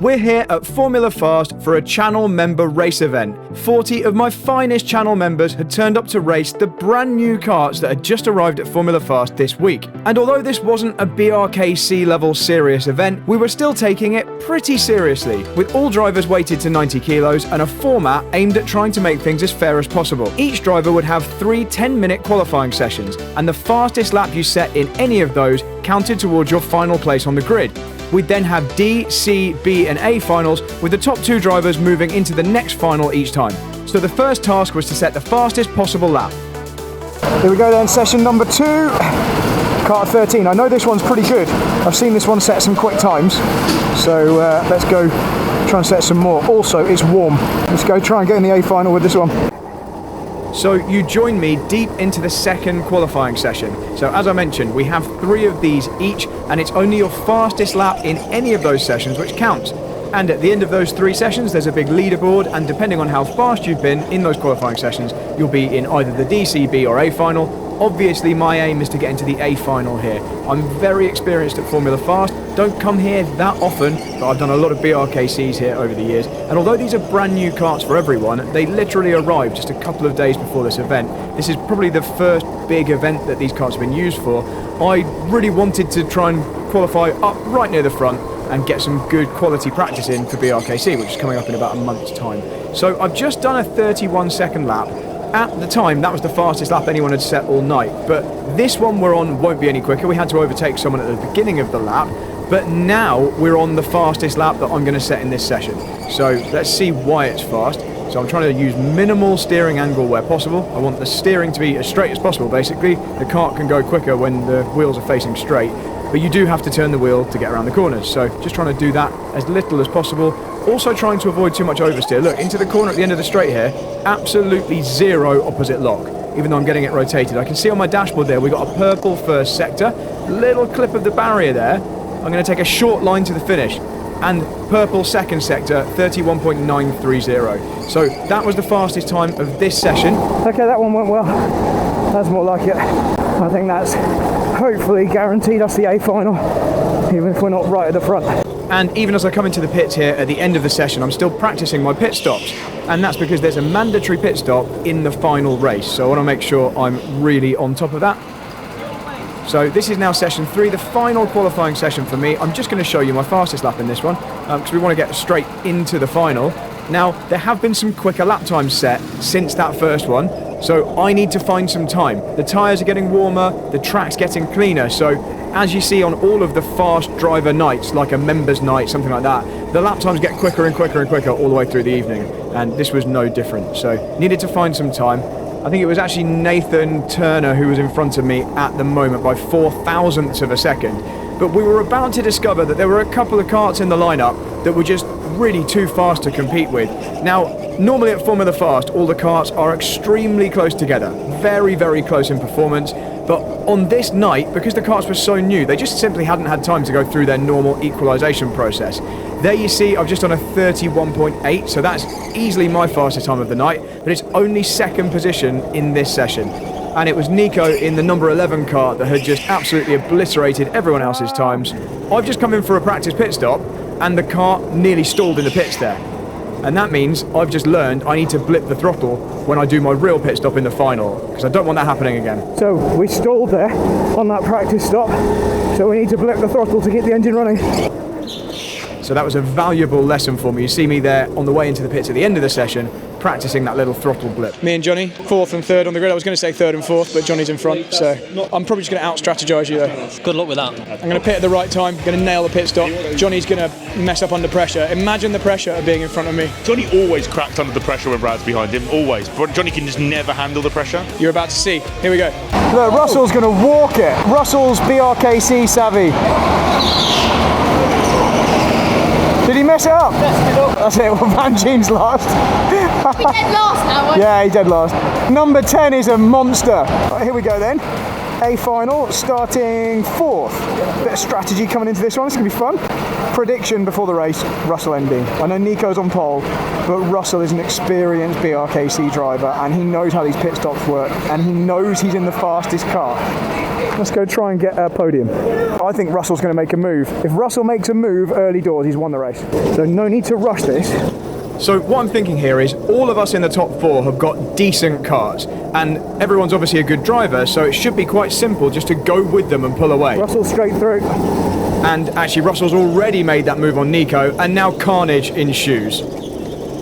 We're here at Formula Fast for a channel member race event. 40 of my finest channel members had turned up to race the brand new karts that had just arrived at Formula Fast this week. And although this wasn't a BRKC level serious event, we were still taking it pretty seriously, with all drivers weighted to 90 kilos and a format aimed at trying to make things as fair as possible. Each driver would have 3 10-minute qualifying sessions, and the fastest lap you set in any of those counted towards your final place on the grid. We'd then have D, C, B and A finals, with the top 2 drivers moving into the next final each time. So the first task was to set the fastest possible lap. Here we go then, session number 2, kart 13. I know this one's pretty good. I've seen this one set some quick times, so let's go try and set some more. Also, it's warm. Let's go try and get in the A final with this one. So you join me deep into the second qualifying session. So as I mentioned, we have 3 of these each, and it's only your fastest lap in any of those sessions which counts. And at the end of those 3 sessions, there's a big leaderboard, and depending on how fast you've been in those qualifying sessions, you'll be in either the D, C, B or A final. Obviously, my aim is to get into the A final here. I'm very experienced at Formula Fast, don't come here that often, but I've done a lot of BRKCs here over the years. And although these are brand new karts for everyone, they literally arrived just a couple of days before this event. This is probably the first big event that these karts have been used for. I really wanted to try and qualify up right near the front and get some good quality practice in for BRKC, which is coming up in about a month's time. So I've just done a 31-second lap. At the time, that was the fastest lap anyone had set all night, but this one we're on won't be any quicker. We had to overtake someone at the beginning of the lap, but now we're on the fastest lap that I'm going to set in this session. So let's see why it's fast. So I'm trying to use minimal steering angle where possible. I want the steering to be as straight as possible, basically. The kart can go quicker when the wheels are facing straight, but you do have to turn the wheel to get around the corners. So just trying to do that as little as possible. Also trying to avoid too much oversteer. Look, into the corner at the end of the straight here, absolutely 0 opposite lock, even though I'm getting it rotated. I can see on my dashboard there, we've got a purple first sector, little clip of the barrier there. I'm going to take a short line to the finish, and purple second sector, 31.930. So that was the fastest time of this session. Okay, that one went well. That's more like it. I think that's hopefully guaranteed us the A final, even if we're not right at the front. And even as I come into the pits here at the end of the session, I'm still practicing my pit stops. And that's because there's a mandatory pit stop in the final race. So I want to make sure I'm really on top of that. So this is now session 3, the final qualifying session for me. I'm just going to show you my fastest lap in this one, because we want to get straight into the final. Now, there have been some quicker lap times set since that first one, so I need to find some time. The tyres are getting warmer, the track's getting cleaner, so as you see on all of the fast driver nights, like a members night, something like that, the lap times get quicker and quicker and quicker all the way through the evening, and this was no different. So needed to find some time. I think it was actually Nathan Turner who was in front of me at the moment by 0.004 of a second. But we were about to discover that there were a couple of karts in the lineup that were just really too fast to compete with. Now, normally at Formula Fast, all the karts are extremely close together, very, very close in performance. But on this night, because the karts were so new, they just simply hadn't had time to go through their normal equalisation process. There you see, I've just done a 31.8, so that's easily my fastest time of the night, but it's only second position in this session. And it was Nico in the number 11 kart that had just absolutely obliterated everyone else's times. I've just come in for a practice pit stop, and the kart nearly stalled in the pits there. And that means I've just learned I need to blip the throttle when I do my real pit stop in the final, because I don't want that happening again. So we stalled there on that practice stop, so we need to blip the throttle to get the engine running. So that was a valuable lesson for me. You see me there on the way into the pits at the end of the session, practicing that little throttle blip. Me and Johnny, 4th and 3rd on the grid. I was going to say 3rd and 4th, but Johnny's in front, so I'm probably just going to out-strategise you though. Good luck with that. I'm going to pit at the right time, going to nail the pit stop. Johnny's going to mess up under pressure. Imagine the pressure of being in front of me. Johnny always cracked under the pressure when Brad's behind him, always. But Johnny can just never handle the pressure. You're about to see. Here we go. Look, Russell's going to walk it. Russell's BRKC savvy. Did he mess it up? Messed it up. That's it, well, Van Jean's last. He dead last now, wasn't he? Yeah, he dead last. Number 10 is a monster. Right, here we go then. A final, starting 4th. Bit of strategy coming into this one, it's going to be fun. Prediction before the race, Russell Endine. I know Nico's on pole, but Russell is an experienced BRKC driver and he knows how these pit stops work and he knows he's in the fastest car. Let's go try and get a podium. I think Russell's going to make a move. If Russell makes a move early doors, he's won the race. So no need to rush this. So what I'm thinking here is all of us in the top 4 have got decent cars and everyone's obviously a good driver, so it should be quite simple just to go with them and pull away. Russell straight through. And actually Russell's already made that move on Nico and now carnage ensues.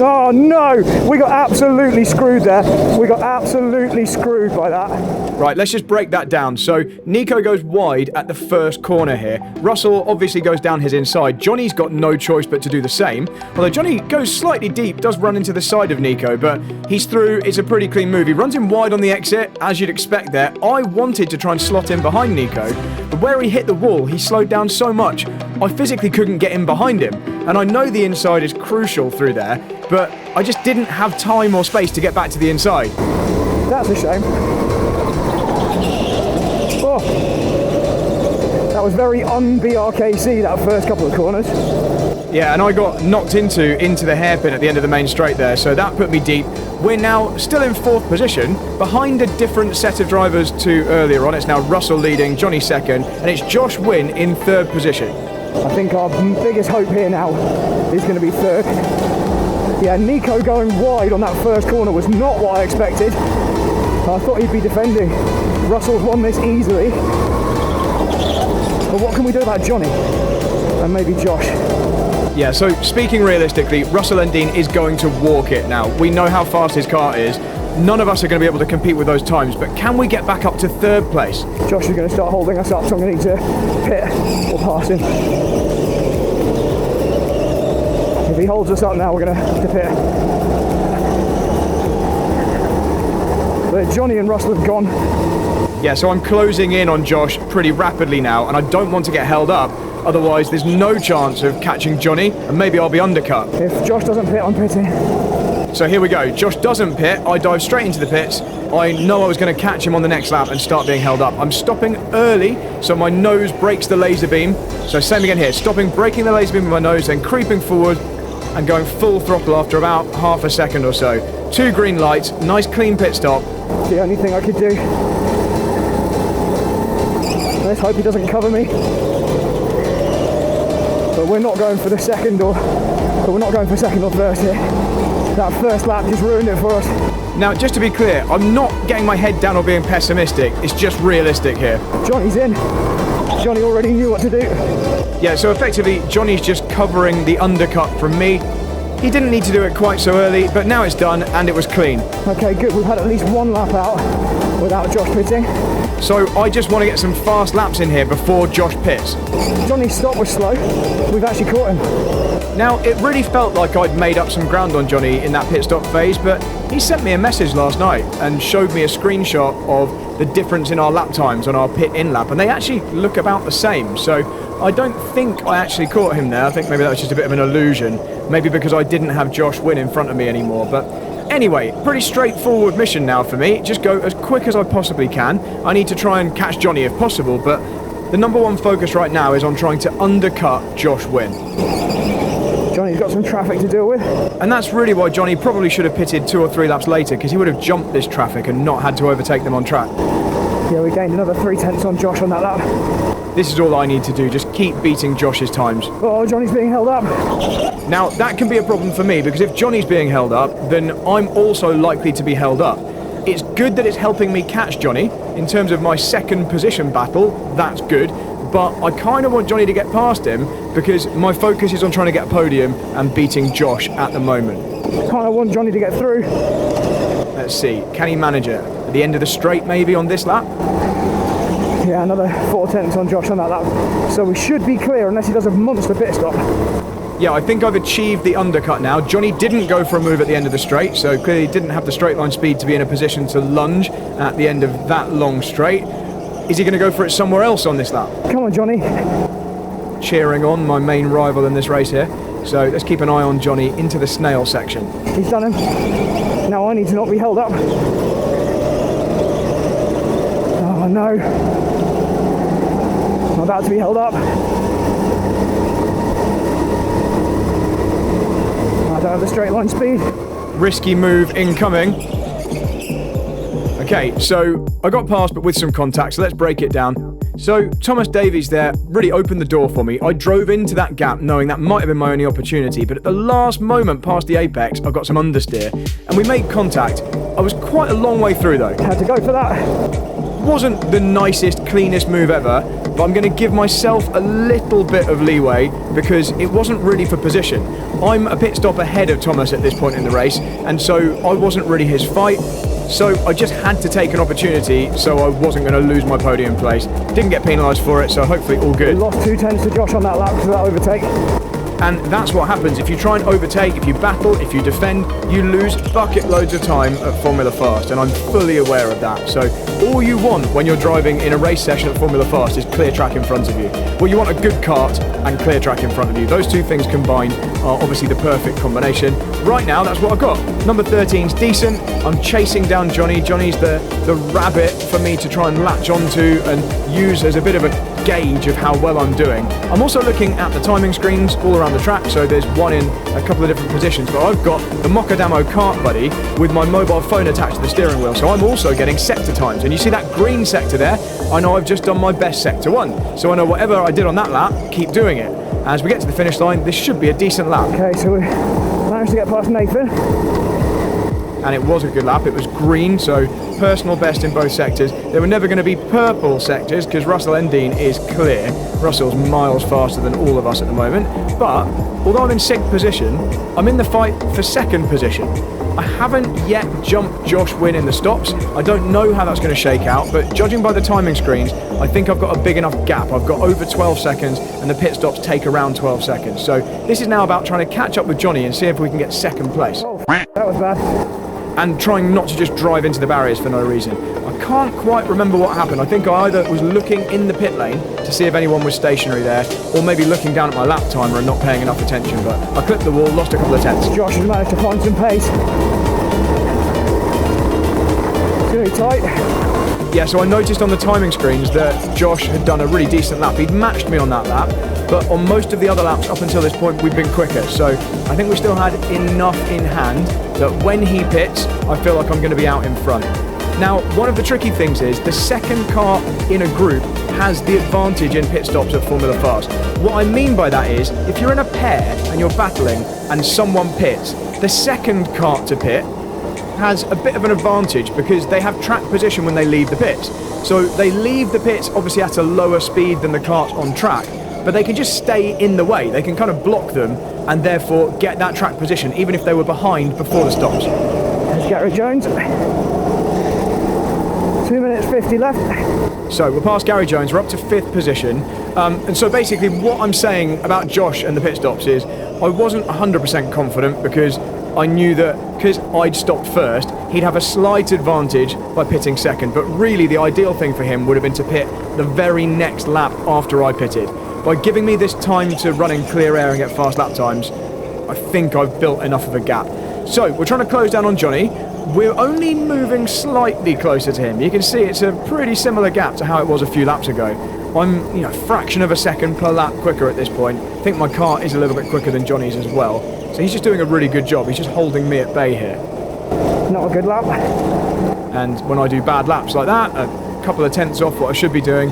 Oh no, we got absolutely screwed there. We got absolutely screwed by that. Right, let's just break that down. So Nico goes wide at the first corner here. Russell obviously goes down his inside. Johnny's got no choice but to do the same. Although Johnny goes slightly deep, does run into the side of Nico, but he's through. It's a pretty clean move. He runs in wide on the exit, as you'd expect there. I wanted to try and slot in behind Nico, but where he hit the wall, he slowed down so much, I physically couldn't get in behind him. And I know the inside is crucial through there, but I just didn't have time or space to get back to the inside. That's a shame. Oh, that was very un-BRKC, that first couple of corners. Yeah, and I got knocked into the hairpin at the end of the main straight there, so that put me deep. We're now still in 4th position, behind a different set of drivers to earlier on. It's now Russell leading, Johnny 2nd, and it's Josh Wynn in 3rd position. I think our biggest hope here now is going to be 3rd. Yeah, Nico going wide on that first corner was not what I expected. I thought he'd be defending. Russell's won this easily. But what can we do about Johnny? And maybe Josh? Yeah, so speaking realistically, Russell Endine is going to walk it now. We know how fast his car is. None of us are going to be able to compete with those times, but can we get back up to 3rd place? Josh is going to start holding us up, so I'm going to need to pit or pass him. If he holds us up now, we're going to have to pit. But Johnny and Russell have gone. Yeah, so I'm closing in on Josh pretty rapidly now, and I don't want to get held up. Otherwise, there's no chance of catching Johnny, and maybe I'll be undercut. If Josh doesn't pit, I'm pitting. So here we go. Josh doesn't pit. I dive straight into the pits. I know I was going to catch him on the next lap and start being held up. I'm stopping early, so my nose breaks the laser beam. So same again here. Stopping, breaking the laser beam with my nose, then creeping forward and going full throttle after about half a second or so. 2 green lights, nice clean pit stop. The only thing I could do. Let's hope he doesn't cover me. But we're not going for second or first here. That first lap just ruined it for us. Now, just to be clear, I'm not getting my head down or being pessimistic. It's just realistic here. Johnny's in. Johnny already knew what to do. Yeah, so effectively, Johnny's just covering the undercut from me. He didn't need to do it quite so early, but now it's done and it was clean. Okay, good. We've had at least 1 lap out without Josh pitting. So I just want to get some fast laps in here before Josh pits. Johnny's stop was slow. We've actually caught him. Now, it really felt like I'd made up some ground on Johnny in that pit stop phase, but he sent me a message last night and showed me a screenshot of the difference in our lap times on our pit in lap, and they actually look about the same. So I don't think I actually caught him there. I think maybe that was just a bit of an illusion. Maybe because I didn't have Josh Wynn in front of me anymore. But anyway, pretty straightforward mission now for me. Just go as quick as I possibly can. I need to try and catch Johnny if possible, but the number 1 focus right now is on trying to undercut Josh Wynn. Johnny's got some traffic to deal with. And that's really why Johnny probably should have pitted 2 or 3 laps later, because he would have jumped this traffic and not had to overtake them on track. Yeah, we gained another 3/10 on Josh on that lap. This is all I need to do, just keep beating Josh's times. Oh, Johnny's being held up. Now, that can be a problem for me, because if Johnny's being held up, then I'm also likely to be held up. It's good that it's helping me catch Johnny. In terms of my 2nd position battle, that's good. But I kind of want Johnny to get past him, because my focus is on trying to get a podium and beating Josh at the moment. Kind of want Johnny to get through. Let's see, can he manage it? At the end of the straight, maybe, on this lap? Yeah, another 4/10 on Josh on that lap. So we should be clear unless he does a monster pit stop. Yeah, I think I've achieved the undercut now. Johnny didn't go for a move at the end of the straight, so clearly didn't have the straight line speed to be in a position to lunge at the end of that long straight. Is he going to go for it somewhere else on this lap? Come on, Johnny. Cheering on my main rival in this race here. So let's keep an eye on Johnny into the snail section. He's done him. Now I need to not be held up. Oh no. I'm about to be held up. I don't have the straight line speed. Risky move incoming. Okay, so I got past but with some contact, so let's break it down. So Thomas Davies there really opened the door for me. I drove into that gap knowing that might have been my only opportunity, but at the last moment past the apex, I got some understeer and we made contact. I was quite a long way through though. Had to go for that. Wasn't the nicest, cleanest move ever, but I'm going to give myself a little bit of leeway because it wasn't really for position. I'm a pit stop ahead of Thomas at this point in the race, and so I wasn't really his fight. So I just had to take an opportunity so I wasn't going to lose my podium place. Didn't get penalised for it, so hopefully all good. We lost 2 tenths to Josh on that lap because of that overtake. And that's what happens if you try and overtake, if you battle, if you defend, you lose bucket loads of time at Formula Fast, and I'm fully aware of that. So all you want when you're driving in a race session at Formula Fast is clear track in front of you. Well, you want a good kart and clear track in front of you. Those two things combined are obviously the perfect combination. Right now, that's what I've got. Number 13's decent. I'm chasing down Johnny. Johnny's the rabbit for me to try and latch onto and use as a bit of a gauge of how well I'm doing. I'm also looking at the timing screens all around the track, so there's one in a couple of different positions, but I've got the Mocadamo Kart Buddy with my mobile phone attached to the steering wheel, so I'm also getting sector times. And you see that green sector there? I know I've just done my best sector 1, so I know whatever I did on that lap, keep doing it. As we get to the finish line, this should be a decent lap. Okay, so we managed to get past Nathan. And it was a good lap. It was green, so personal best in both sectors. There were never going to be purple sectors because Russell Endine is clear. Russell's miles faster than all of us at the moment. But although I'm in 6th position, I'm in the fight for 2nd position. I haven't yet jumped Josh Wynn in the stops. I don't know how that's going to shake out, but judging by the timing screens, I think I've got a big enough gap. I've got over 12 seconds and the pit stops take around 12 seconds. So this is now about trying to catch up with Johnny and see if we can get 2nd place. Oh, that was bad. And trying not to just drive into the barriers for no reason. I can't quite remember what happened. I think I either was looking in the pit lane to see if anyone was stationary there, or maybe looking down at my lap timer and not paying enough attention, but I clipped the wall, lost a couple of tenths. Josh has managed to find some pace. It's really tight. Yeah, so I noticed on the timing screens that Josh had done a really decent lap. He'd matched me on that lap, but on most of the other laps up until this point, we've been quicker. So I think we still had enough in hand that when he pits, I feel like I'm going to be out in front. Now, one of the tricky things is the second car in a group has the advantage in pit stops at Formula Fast. What I mean by that is, if you're in a pair and you're battling and someone pits, the second kart to pit has a bit of an advantage because they have track position when they leave the pits. So they leave the pits obviously at a lower speed than the kart on track, but they can just stay in the way. They can kind of block them and therefore get that track position even if they were behind before the stops. There's Gary Jones. 2 minutes 50 left. So we're past Gary Jones, we're up to 5th position. And so basically what I'm saying about Josh and the pit stops is I wasn't 100% confident because I knew that because I'd stopped first, he'd have a slight advantage by pitting second, but really the ideal thing for him would have been to pit the very next lap after I pitted. By giving me this time to run in clear air and get fast lap times, I think I've built enough of a gap. So we're trying to close down on Johnny. We're only moving slightly closer to him. You can see it's a pretty similar gap to how it was a few laps ago. I'm, fraction of a second per lap quicker at this point. I think my car is a little bit quicker than Johnny's as well. So he's just doing a really good job. He's just holding me at bay here. Not a good lap. And when I do bad laps like that, a couple of tenths off what I should be doing,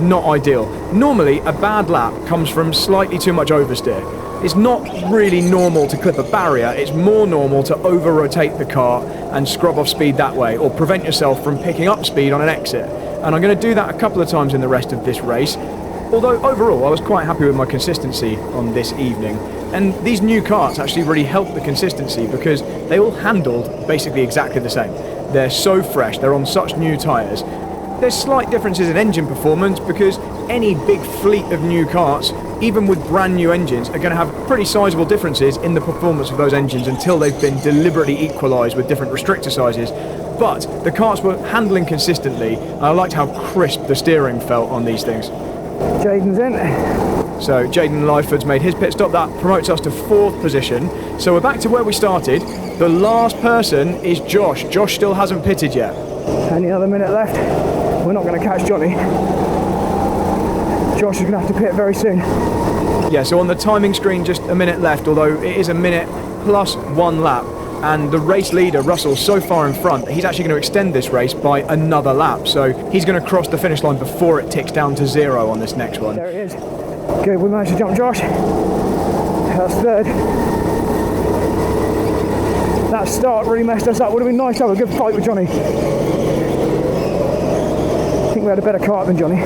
not ideal. Normally, a bad lap comes from slightly too much oversteer. It's not really normal to clip a barrier, it's more normal to over-rotate the car and scrub off speed that way, or prevent yourself from picking up speed on an exit. And I'm going to do that a couple of times in the rest of this race. Although overall, I was quite happy with my consistency on this evening. And these new karts actually really helped the consistency because they all handled basically exactly the same. They're so fresh, they're on such new tyres. There's slight differences in engine performance because any big fleet of new karts, even with brand new engines, are going to have pretty sizable differences in the performance of those engines until they've been deliberately equalised with different restrictor sizes. But the karts were handling consistently, and I liked how crisp the steering felt on these things. Jaden's in. So Jaden Lyford's made his pit stop. That promotes us to 4th position. So we're back to where we started. The last person is Josh. Josh still hasn't pitted yet. Any other minute left. we're not going to catch Johnny. Josh is going to have to pit very soon. Yeah, so on the timing screen, just a minute left, although it is a minute plus 1 lap. And the race leader, Russell's so far in front that he's actually going to extend this race by another lap. So he's going to cross the finish line before it ticks down to 0 on this next one. There it is. Good, we managed to jump Josh. That's third. That start really messed us up. Would have been nice to have a good fight with Johnny. I think we had a better kart than Johnny.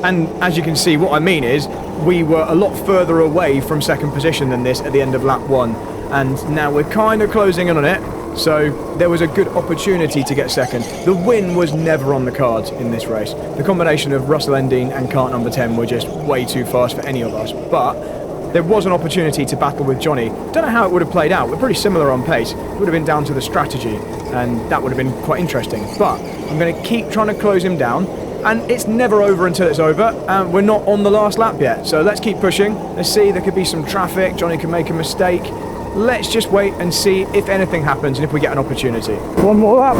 And as you can see, what I mean is we were a lot further away from second position than this at the end of lap 1. And now we're kind of closing in on it. So there was a good opportunity to get second. The win was never on the cards in this race. The combination of Russell Endine and kart number 10 were just way too fast for any of us. But there was an opportunity to battle with Johnny. Don't know how it would have played out. We're pretty similar on pace. It would have been down to the strategy, and that would have been quite interesting. But I'm going to keep trying to close him down, and it's never over until it's over, and we're not on the last lap yet. So let's keep pushing. Let's see, there could be some traffic. Johnny can make a mistake. Let's just wait and see if anything happens and if we get an opportunity. One more lap.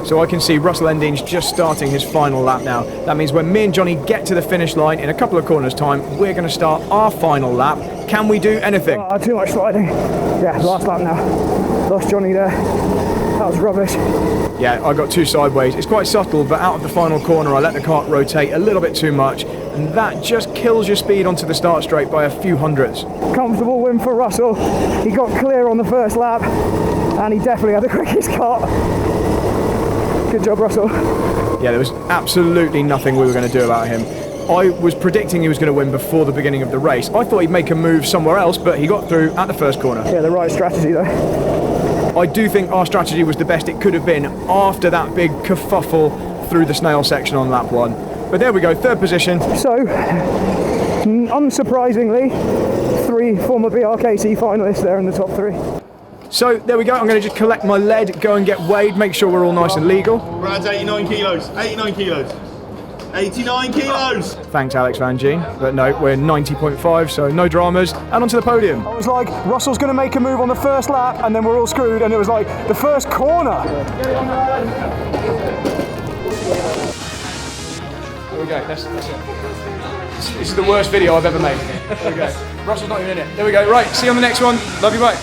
So I can see Russell Endine's just starting his final lap now. That means when me and Johnny get to the finish line in a couple of corners time, we're going to start our final lap. Can we do anything? Too much sliding. Yeah, last lap now. Lost Johnny there. That was rubbish. Yeah, I got too sideways. It's quite subtle, but out of the final corner, I let the kart rotate a little bit too much, and that just kills your speed onto the start straight by a few hundredths. Comfortable win for Russell. He got clear on the first lap, and he definitely had the quickest kart. Good job, Russell. Yeah, there was absolutely nothing we were going to do about him. I was predicting he was going to win before the beginning of the race. I thought he'd make a move somewhere else, but he got through at the first corner. Yeah, the right strategy though. I do think our strategy was the best it could have been after that big kerfuffle through the snail section on lap 1. But there we go, third position. So, unsurprisingly, 3 former BRKC finalists there in the top 3. So there we go, I'm going to just collect my lead, go and get weighed, make sure we're all nice and legal. Brad's 89 kilos, 89 kilos. 89 kilos! Thanks, Alex Van Gien. But no, we're 90.5, so no dramas. And onto the podium. I was like, Russell's going to make a move on the first lap, and then we're all screwed, and it was like, the first corner. There we go, that's it. This is the worst video I've ever made. There we go. Russell's not even in it. There we go, right, see you on the next one. Love you, bye.